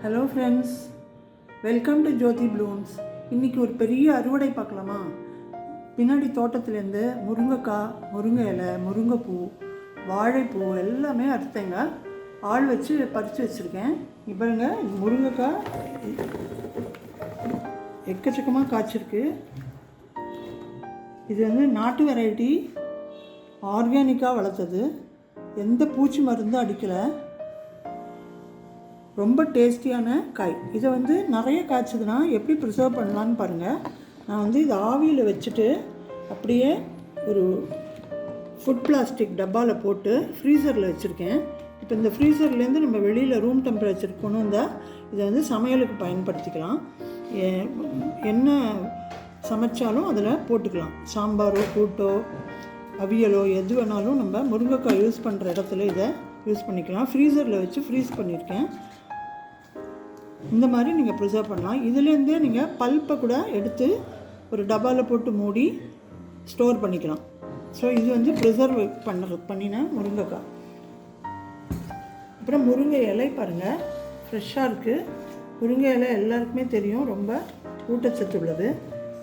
Hello friends, welcome to Jothi blooms. இன்றைக்கி ஒரு பெரிய அறுவடை பார்க்கலாமா? பின்னாடி தோட்டத்துலேருந்து முருங்கைக்காய், முருங்கை இலை, முருங்கைப்பூ, வாழைப்பூ எல்லாமே அறுத்தேங்க. ஆள் வச்சு பறித்து வச்சுருக்கேன். பாருங்க, முருங்கைக்காய் எக்கச்சக்கமாக காய்ச்சிருக்கு. இது நாட்டு வெரைட்டி, ஆர்கானிக்காக வளர்த்தது, எந்த பூச்சி மருந்தும் அடிக்கலை. ரொம்ப டேஸ்டியான காய். இதை நிறைய காய்ச்சதுன்னா எப்படி ப்ரிசர்வ் பண்ணலான்னு பாருங்கள். நான் இதை ஆவியில் வச்சுட்டு அப்படியே ஒரு ஃபுட் பிளாஸ்டிக் டப்பாவில் போட்டு ஃப்ரீசரில் வச்சுருக்கேன். இப்போ இந்த ஃப்ரீசர்லேருந்து நம்ம வெளியில் ரூம் டெம்பரேச்சர் கொண்டு வந்தால் இதை சமையலுக்கு பயன்படுத்திக்கலாம். என்ன சமைச்சாலும் அதில் போட்டுக்கலாம். சாம்பாரோ கூட்டோ அவியலோ எது வேணாலும் நம்ம முருங்கைக்காய் யூஸ் பண்ணுற இடத்துல இதை யூஸ் பண்ணிக்கலாம். ஃப்ரீசரில் வச்சு ஃப்ரீஸ் பண்ணியிருக்கேன். இந்த மாதிரி நீங்கள் ப்ரிசர்வ் பண்ணலாம். இதுலேருந்தே நீங்கள் பல்ப்பை கூட எடுத்து ஒரு டப்பாவில் போட்டு மூடி ஸ்டோர் பண்ணிக்கலாம். ஸோ இது ப்ரிசர்வ் பண்ணின முருங்கைக்காய். அப்புறம் முருங்கை இலை பாருங்கள், ஃப்ரெஷ்ஷாக இருக்குது. முருங்கை இலை எல்லாருக்குமே தெரியும், ரொம்ப ஊட்டச்சத்து உள்ளது.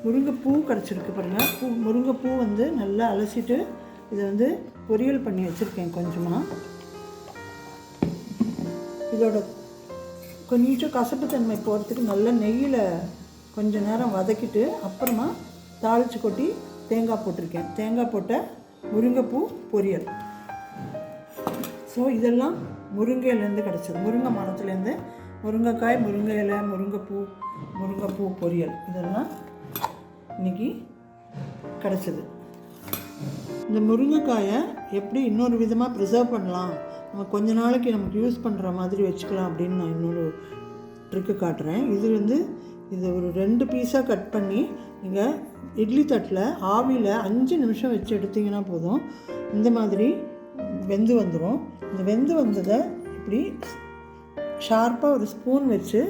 முருங்கைப்பூ கிடச்சிருக்கு பாருங்கள். முருங்கைப்பூ நல்லா அலசிட்டு இதை பொரியல் பண்ணி வச்சுருக்கேன். கொஞ்சமாக இதோட கொஞ்சம் கசப்புத்தன்மை போகிறதுக்கு நல்ல நெய்யில் கொஞ்சம் நேரம் வதக்கிட்டு அப்புறமா தாளித்து கொட்டி தேங்காய் போட்டிருக்கேன். தேங்காய் போட்ட முருங்கைப்பூ பொரியல். ஸோ இதெல்லாம் முருங்கையிலேருந்து கிடச்சிது. முருங்கை மரத்துலேருந்து முருங்கைக்காய், முருங்கை இலை, முருங்கைப்பூ பொரியல் இதெல்லாம் இன்றைக்கி கிடச்சிது. இந்த முருங்கைக்காயை எப்படி இன்னொரு விதமாக ப்ரிசர்வ் பண்ணலாம், நம்ம கொஞ்ச நாளைக்கு நமக்கு யூஸ் பண்ணுற மாதிரி வச்சுக்கலாம் அப்படின்னு நான் இன்னொரு ட்ரிக்கு காட்டுறேன். இது ஒரு 2 பீஸாக கட் பண்ணி நீங்கள் இட்லி தட்டில் ஆவியில் 5 நிமிஷம் வச்சு எடுத்திங்கன்னா போதும், இந்த மாதிரி வெந்து வந்துடும். இந்த வெந்து வந்ததை இப்படி ஷார்ப்பாக ஒரு ஸ்பூன் வச்சு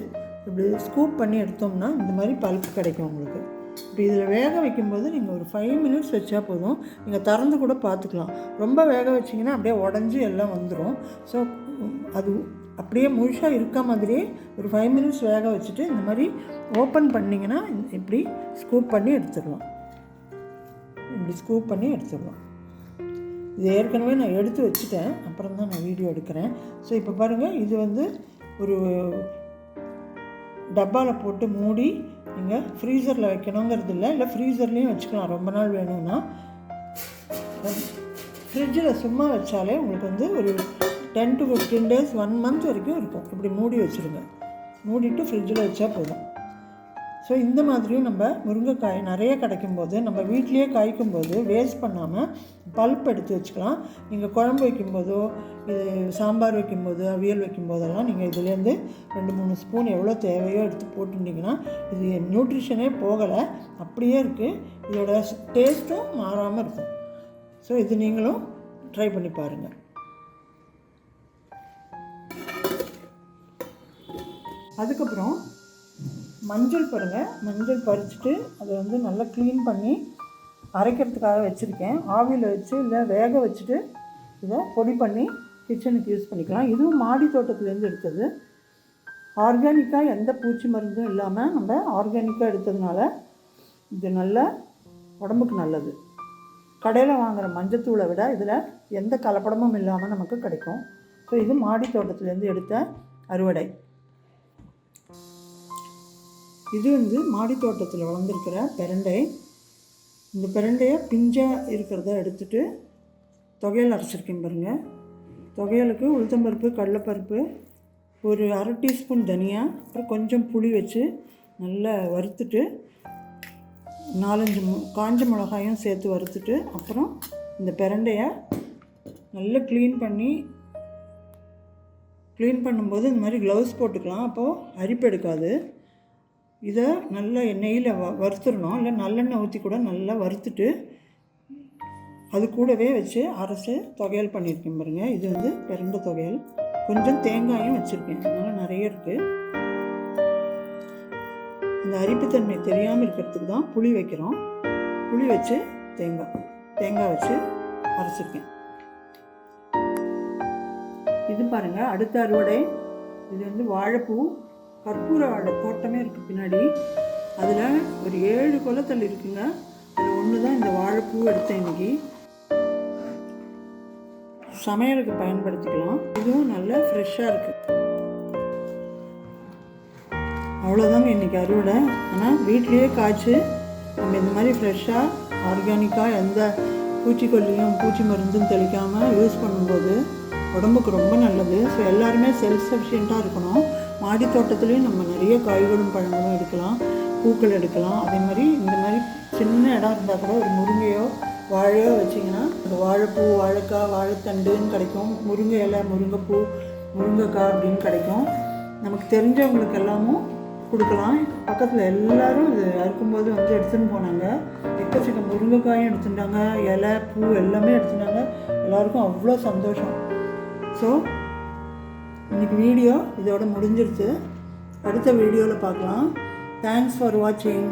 இப்படி ஸ்கூப் பண்ணி எடுத்தோம்னா இந்த மாதிரி பல்ப் கிடைக்கும் உங்களுக்கு. இப்போ இதில் வேக வைக்கும்போது நீங்கள் ஒரு 5 மினிட்ஸ் வச்சா போதும். நீங்கள் திறந்து கூட பார்த்துக்கலாம். ரொம்ப வேக வச்சிங்கன்னா அப்படியே உடஞ்சி எல்லாம் வந்துடும். ஸோ அது அப்படியே முழுசாக இருக்க மாதிரியே ஒரு 5 மினிட்ஸ் வேக வச்சுட்டு இந்த மாதிரி ஓப்பன் பண்ணிங்கன்னா இப்படி ஸ்கூப் பண்ணி எடுத்துடலாம். இது ஏற்கனவே நான் எடுத்து வச்சுட்டேன், அப்புறம் தான் நான் வீடியோ எடுக்கிறேன். ஸோ இப்போ பாருங்கள், இது ஒரு டப்பாவில் போட்டு மூடி நீங்கள் ஃப்ரீசரில் வைக்கணுங்கிறது இல்லை ஃப்ரீசர்லேயும் வச்சுக்கலாம். ரொம்ப நாள் வேணும்னா ஃப்ரிட்ஜில் சும்மா வச்சாலே உங்களுக்கு ஒரு 10 to 15 days 1 month வரைக்கும் இருக்கும். இப்படி மூடி வச்சுருங்க. மூடிட்டு ஃப்ரிட்ஜில் வச்சா போதும். ஸோ இந்த மாதிரியும் நம்ம முருங்கைக்காய் நிறைய கிடைக்கும்போது நம்ம வீட்லேயே காய்க்கும்போது வேஸ்ட் பண்ணாமல் பல்ப் எடுத்து வச்சுக்கலாம். நீங்கள் குழம்பு வைக்கும்போதோ, இது சாம்பார் வைக்கும்போது, அவியல் வைக்கும்போதெல்லாம் நீங்கள் இதுலேருந்து 2-3 ஸ்பூன் எவ்வளோ தேவையோ எடுத்து போட்டுட்டிங்கன்னா இது நியூட்ரிஷனே போகலை, அப்படியே இருக்குது. இதோட டேஸ்ட்டும் மாறாமல் இருக்கும். ஸோ இது நீங்களும் ட்ரை பண்ணி பாருங்கள். அதுக்கப்புறம் மஞ்சள் பாருங்கள், மஞ்சள் பறிச்சுட்டு அதை நல்லா க்ளீன் பண்ணி அரைக்கிறதுக்காக வச்சுருக்கேன். ஆவியில் வச்சு இல்லை வேக வச்சுட்டு இதை பொடி பண்ணி கிச்சனுக்கு யூஸ் பண்ணிக்கலாம். இதுவும் மாடி தோட்டத்துலேருந்து எடுத்தது. ஆர்கானிக்காக எந்த பூச்சி மருந்தும் இல்லாமல் நம்ம ஆர்கானிக்காக எடுத்ததுனால இது நல்ல உடம்புக்கு நல்லது. கடையில் வாங்குகிற மஞ்சத்தூளை விட இதில் எந்த கலப்படமும் இல்லாமல் நமக்கு கிடைக்கும். ஸோ இது மாடி தோட்டத்துலேருந்து எடுத்த அறுவடை. இது மாடி தோட்டத்தில் வளர்ந்துருக்கிற பெரண்டை. இந்த பெரண்டையை பிஞ்சாக இருக்கிறத எடுத்துகிட்டு தொகையல் அரைச்சிருக்கேன் பாருங்கள். தொகையலுக்கு உளுத்தம்பருப்பு, கடலைப்பருப்பு, ஒரு 1/2 டீஸ்பூன் தனியா, அப்புறம் கொஞ்சம் புளி வச்சு நல்லா வறுத்துட்டு 4-5 காஞ்ச மிளகாயும் சேர்த்து வறுத்துட்டு அப்புறம் இந்த பெரண்டையை நல்லா க்ளீன் பண்ணும்போது இந்த மாதிரி க்ளவுஸ் போட்டுக்கலாம். அப்போது அரிப்பு எடுக்காது. இதை நல்லா எண்ணெயில் வறுத்துடணும். இல்லை நல்லெண்ணெய் ஊற்றி கூட நல்லா வறுத்துட்டு அது கூடவே வச்சு அரைச்சி தொகையல் பண்ணியிருக்கேன் பாருங்கள். இது பெரண்டை தொகையல். கொஞ்சம் தேங்காயும் வச்சுருக்கேன், அதனால் நிறைய இருக்குது. இந்த அரிப்புத்தன்மை தெரியாமல் இருக்கிறதுக்கு தான் புளி வைக்கிறோம். புளி வச்சு தேங்காய் வச்சு அரைச்சிருக்கேன். இது பாருங்கள், அடுத்த அறுவடை. இது வாழைப்பூ கற்பூர வாழை தோட்டமே இருக்குது பின்னாடி. அதில் ஒரு 7 கொலைத்தல் இருக்குங்க. அதில் ஒன்று தான் இந்த வாழைப்பூ எடுத்தேன் இன்றைக்கி. சமையலுக்கு பயன்படுத்திக்கலாம். இதுவும் நல்லா ஃப்ரெஷ்ஷாக இருக்குது. அவ்வளோதாங்க இன்றைக்கி அறுவடை. ஆனால் வீட்லேயே காய்ச்சி நம்ம இந்த மாதிரி ஃப்ரெஷ்ஷாக ஆர்கானிக்காக எந்த பூச்சிக்கொல்லியும் பூச்சி மருந்தும் தெளிக்காமல் யூஸ் பண்ணும்போது உடம்புக்கு ரொம்ப நல்லது. ஸோ எல்லாருமே செல்ஃப் சஃபிஷியண்ட்டாக இருக்கணும். மாடி தோட்டத்துலேயும் நம்ம நிறைய காய்களும் பழங்களும் எடுக்கலாம், பூக்கள் எடுக்கலாம். அதே மாதிரி இந்த மாதிரி சின்ன இடம் இருந்தால் கூட ஒரு முருங்கையோ வாழையோ வச்சிங்கன்னா அந்த வாழைப்பூ, வாழைக்காய், வாழைத்தண்டுன்னு கிடைக்கும். முருங்கை இலை, முருங்கைப்பூ, முருங்கைக்காய் அப்படின்னு கிடைக்கும். நமக்கு தெரிஞ்சவங்களுக்கு எல்லாமும் கொடுக்கலாம். பக்கத்தில் எல்லோரும் இது அறுக்கும்போது எடுத்துன்னு போனாங்க. எக்கச்சக்க முருங்கைக்காயும் எடுத்துட்டாங்க, இலை, பூ எல்லாமே எடுத்துட்டாங்க. எல்லாருக்கும் அவ்வளோ சந்தோஷம். ஸோ இன்றைக்கி வீடியோ இதோட முடிஞ்சிருச்சு. அடுத்த வீடியோவில் பார்க்கலாம். தேங்க்ஸ் ஃபார் வாட்சிங்.